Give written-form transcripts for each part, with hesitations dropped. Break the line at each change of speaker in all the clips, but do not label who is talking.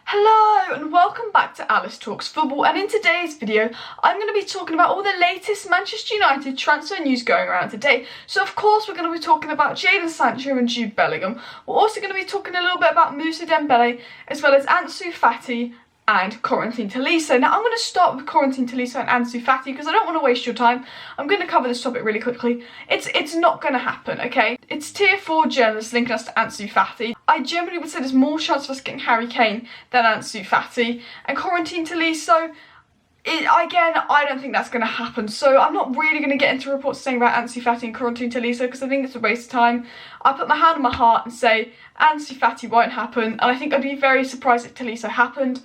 Hello and welcome back to Alice Talks Football, and in today's video I'm going to be talking about all the latest Manchester United transfer news going around today. So of course we're going to be talking about Jadon Sancho and Jude Bellingham. We're also going to be talking a little bit about Moussa Dembele as well as Ansu Fati and Tolliso. Now I'm going to start with Tolliso and Ansu Fati because I don't want to waste your time. I'm going to cover this topic really quickly. It's not going to happen, okay? It's tier 4 journalists linking us to Ansu Fati. I generally would say there's more chance of us getting Harry Kane than Ansu Fati. And Tolliso, again, I don't think that's going to happen. So I'm not really going to get into reports saying about Ansu Fati and Tolliso because I think it's a waste of time. I put my hand on my heart and say Ansu Fati won't happen, and I think I'd be very surprised if Tolliso happened.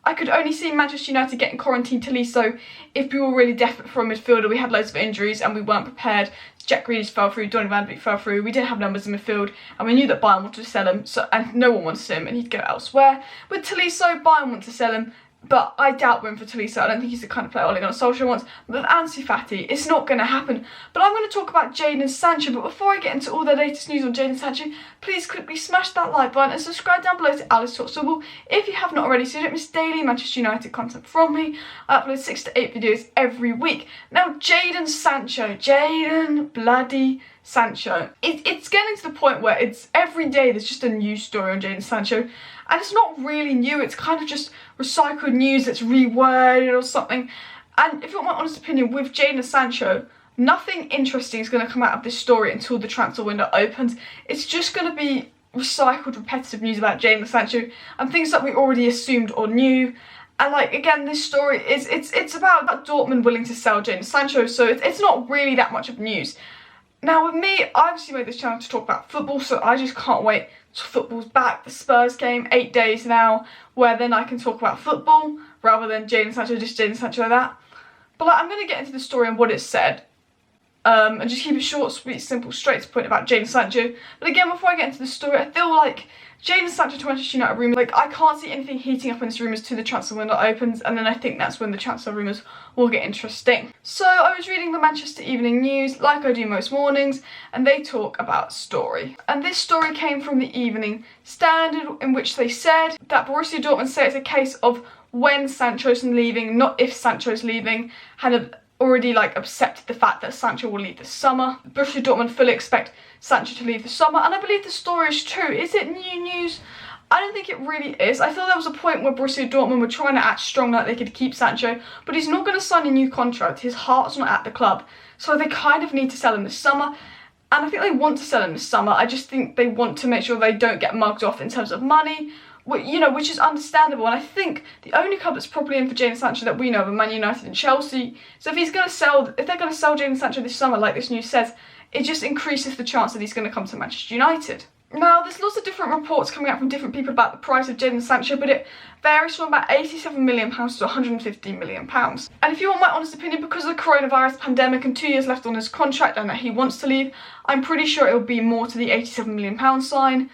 I could only see Manchester United getting Tolliso if we were really desperate for a midfielder. We had loads of injuries and we weren't prepared. Jack Grealish fell through, Donny van de Beek fell through. We didn't have numbers in midfield, and we knew that Bayern wanted to sell him, and no one wanted him, and he'd go elsewhere. With Tolliso, Bayern want to sell him, but I doubt we're in for Tolliso. I don't think he's the kind of player Ole Gunnar Solskjaer wants. But with Ansu Fati, it's not going to happen. But I'm going to talk about Jadon Sancho. But before I get into all the latest news on Jadon Sancho, please quickly smash that like button and subscribe down below to Alice Talks Football if you have not already, so you don't miss daily Manchester United content from me. I upload 6 to 8 videos every week. Now, Jadon Sancho. Jadon bloody Sancho. It's getting to the point where it's every day there's just a news story on Jadon Sancho. And it's not really new, it's kind of just recycled news that's reworded or something. And if you want my honest opinion, with Jadon Sancho, nothing interesting is going to come out of this story until the transfer window opens. It's just going to be recycled, repetitive news about Jadon Sancho and things that we already assumed or knew. And like, again, this story is, it's about Dortmund willing to sell Jadon Sancho, so it's not really that much of news. Now with me, I obviously made this channel to talk about football, so I just can't wait till football's back. The Spurs game, 8 days now, where then I can talk about football rather than Jadon Sancho, just Jadon Sancho like that. But like, I'm going to get into the story and what it said, and just keep it short, sweet, simple, straight to the point about Jadon Sancho. But again, before I get into the story, I feel like Jadon Sancho to Manchester United rumours, like I can't see anything heating up in this rumours till the transfer window opens, and then I think that's when the transfer rumours will get interesting. So I was reading the Manchester Evening News, like I do most mornings, and they talk about story. And this story came from the Evening Standard, in which they said that Borussia Dortmund say it's a case of when Sancho's leaving, not if Sancho's leaving, had already like accepted the fact that Sancho will leave this summer. Borussia Dortmund fully expect Sancho to leave this summer, and I believe the story is true. Is it new news? I don't think it really is. I thought there was a point where Borussia Dortmund were trying to act strong like they could keep Sancho, but he's not going to sign a new contract. His heart's not at the club, so they kind of need to sell him this summer. And I think they want to sell him this summer. I just think they want to make sure they don't get mugged off in terms of money, you know, which is understandable. And I think the only club that's probably in for Jadon Sancho that we know of are Man United and Chelsea. So if they're going to sell Jadon Sancho this summer, like this news says, it just increases the chance that he's going to come to Manchester United. Now, there's lots of different reports coming out from different people about the price of Jadon Sancho, but it varies from about £87 million to £115 million. And if you want my honest opinion, because of the coronavirus pandemic and 2 years left on his contract and that he wants to leave, I'm pretty sure it will be more to the £87 million sign,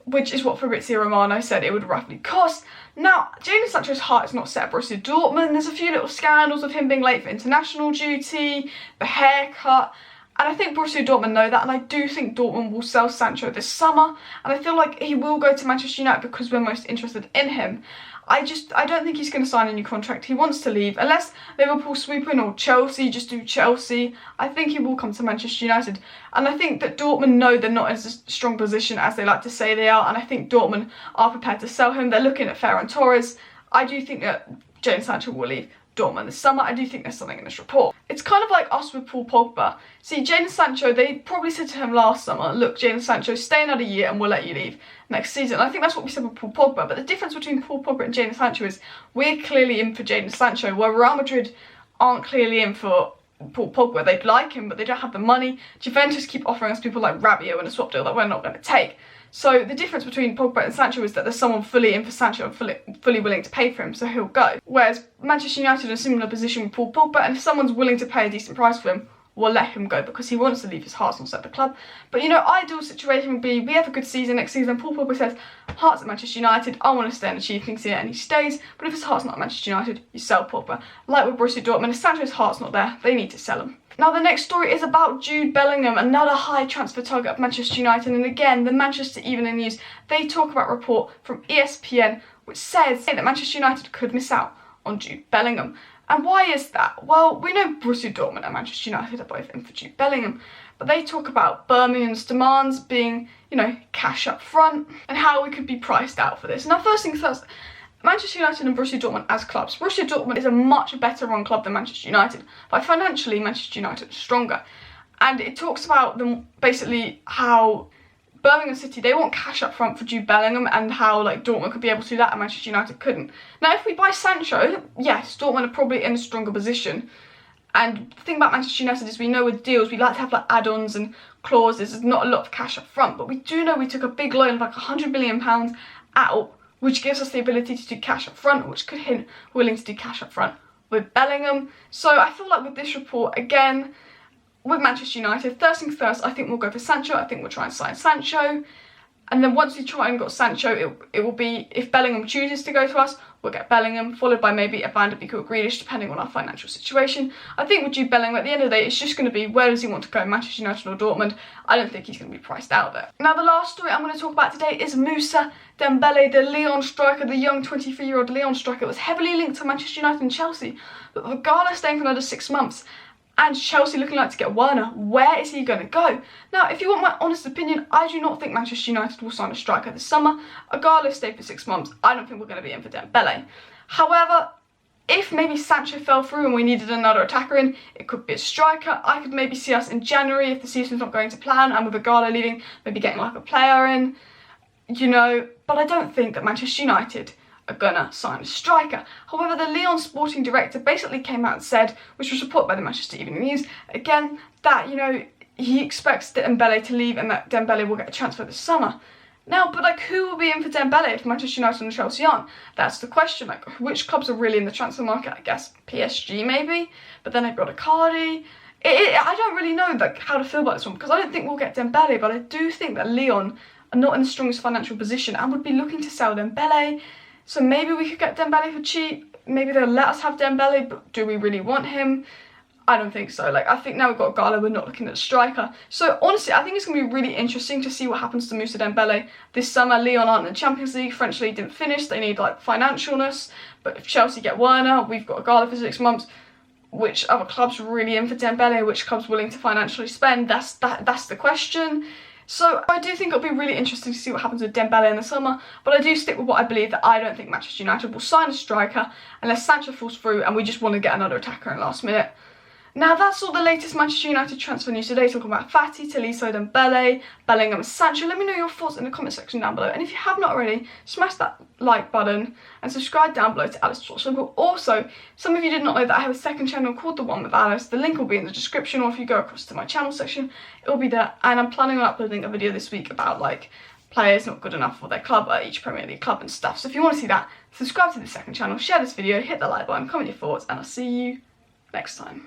which is what Fabrizio Romano said it would roughly cost. Now, Jadon Sancho's heart is not set at Borussia Dortmund. There's a few little scandals of him being late for international duty, the haircut, and I think Borussia Dortmund know that, and I do think Dortmund will sell Sancho this summer, and I feel like he will go to Manchester United because we're most interested in him. I don't think he's going to sign a new contract. He wants to leave. Unless Liverpool swoop in or Chelsea, just do Chelsea, I think he will come to Manchester United. And I think that Dortmund know they're not in as a strong position as they like to say they are, and I think Dortmund are prepared to sell him. They're looking at Ferran Torres. I do think that Jadon Sancho will leave Dortmund this summer. I do think there's something in this report. It's kind of like us with Paul Pogba. See, Jadon Sancho, they probably said to him last summer, look, Jadon Sancho, stay another year and we'll let you leave next season. And I think that's what we said with Paul Pogba. But the difference between Paul Pogba and Jadon Sancho is we're clearly in for Jadon Sancho, where Real Madrid aren't clearly in for Paul Pogba. They'd like him, but they don't have the money. Juventus keep offering us people like Rabiot and a swap deal that we're not going to take. So the difference between Pogba and Sancho is that there's someone fully in for Sancho and fully willing to pay for him, so he'll go. Whereas Manchester United are in a similar position with Paul Pogba, and if someone's willing to pay a decent price for him, we'll let him go because he wants to leave. His heart's not set at the club. But you know, ideal situation would be we have a good season next season. Paul Pogba says, heart's at Manchester United, I want to stay and achieve things here, and he stays. But if his heart's not at Manchester United, you sell Pogba. Like with Borussia Dortmund, if Sancho's heart's not there, they need to sell him. Now the next story is about Jude Bellingham, another high transfer target of Manchester United, and again the Manchester Evening News, they talk about a report from ESPN which says that Manchester United could miss out on Jude Bellingham. And why is that? Well, we know Borussia Dortmund and Manchester United are both in for Jude Bellingham, but they talk about Birmingham's demands being, cash up front and how we could be priced out for this. Now, first things first, Manchester United and Borussia Dortmund as clubs. Borussia Dortmund is a much better run club than Manchester United, but financially Manchester United is stronger. And it talks about them basically how Birmingham City, they want cash up front for Jude Bellingham, and how Dortmund could be able to do that and Manchester United couldn't. Now, if we buy Sancho, yes, Dortmund are probably in a stronger position. And the thing about Manchester United is we know with deals, we like to have add-ons and clauses. There's not a lot of cash up front, but we do know we took a big loan of £100 million out, which gives us the ability to do cash up front, which could hint willing to do cash up front with Bellingham. So I feel like with this report, again, with Manchester United, first things first, I think we'll go for Sancho. I think we'll try and sign Sancho. And then once we try and got Sancho, it will be, if Bellingham chooses to go to us, we'll get Bellingham, followed by maybe a Van de Beek or Grealish, depending on our financial situation. I think with Jude Bellingham, at the end of the day, it's just going to be, where does he want to go, Manchester United or Dortmund? I don't think he's going to be priced out there. Now, the last story I'm going to talk about today is Moussa Dembele, the Lyon striker, the young 23-year-old Lyon striker, was heavily linked to Manchester United and Chelsea, but regardless, staying for another 6 months. And Chelsea looking like to get Werner. Where is he going to go? Now, if you want my honest opinion, I do not think Manchester United will sign a striker this summer. Ighalo stayed for 6 months. I don't think we're going to be in for Dembele. However, if maybe Sancho fell through and we needed another attacker in, it could be a striker. I could maybe see us in January, if the season's not going to plan, and with Ighalo leaving, maybe getting a player in, But I don't think that Manchester United are gonna sign a striker. However, the Lyon sporting director basically came out and said, which was reported by the Manchester Evening News, again, that, he expects Dembele to leave and that Dembele will get a transfer this summer. Now, but who will be in for Dembele if Manchester United and Chelsea aren't? That's the question. Which clubs are really in the transfer market? I guess PSG maybe, but then they've got Icardi. I don't really know how to feel about this one, because I don't think we'll get Dembele, but I do think that Lyon are not in the strongest financial position and would be looking to sell Dembele. So maybe we could get Dembele for cheap. Maybe they'll let us have Dembele, but do we really want him? I don't think so. I think now we've got Ighalo, we're not looking at a striker. So honestly, I think it's going to be really interesting to see what happens to Moussa Dembele this summer. Lyon aren't in the Champions League. French League didn't finish. They need financialness. But if Chelsea get Werner, we've got Ighalo for 6 months. Which other clubs really in for Dembele? Which clubs willing to financially spend? That's the question. So I do think it'll be really interesting to see what happens with Dembele in the summer, but I do stick with what I believe, that I don't think Manchester United will sign a striker unless Sancho falls through and we just want to get another attacker in last minute. Now, that's all the latest Manchester United transfer news today, talking about Fati, Tolliso, Dembele, Bellingham and Sancho. Let me know your thoughts in the comment section down below, and if you have not already, smash that like button and subscribe down below to Alice Talks Football. Also, some of you did not know that I have a second channel called The One with Alice. The link will be in the description, or if you go across to my channel section, it will be there, and I'm planning on uploading a video this week about players not good enough for their club at each Premier League club and stuff. So if you want to see that, subscribe to the second channel, share this video, hit the like button, comment your thoughts, and I'll see you next time.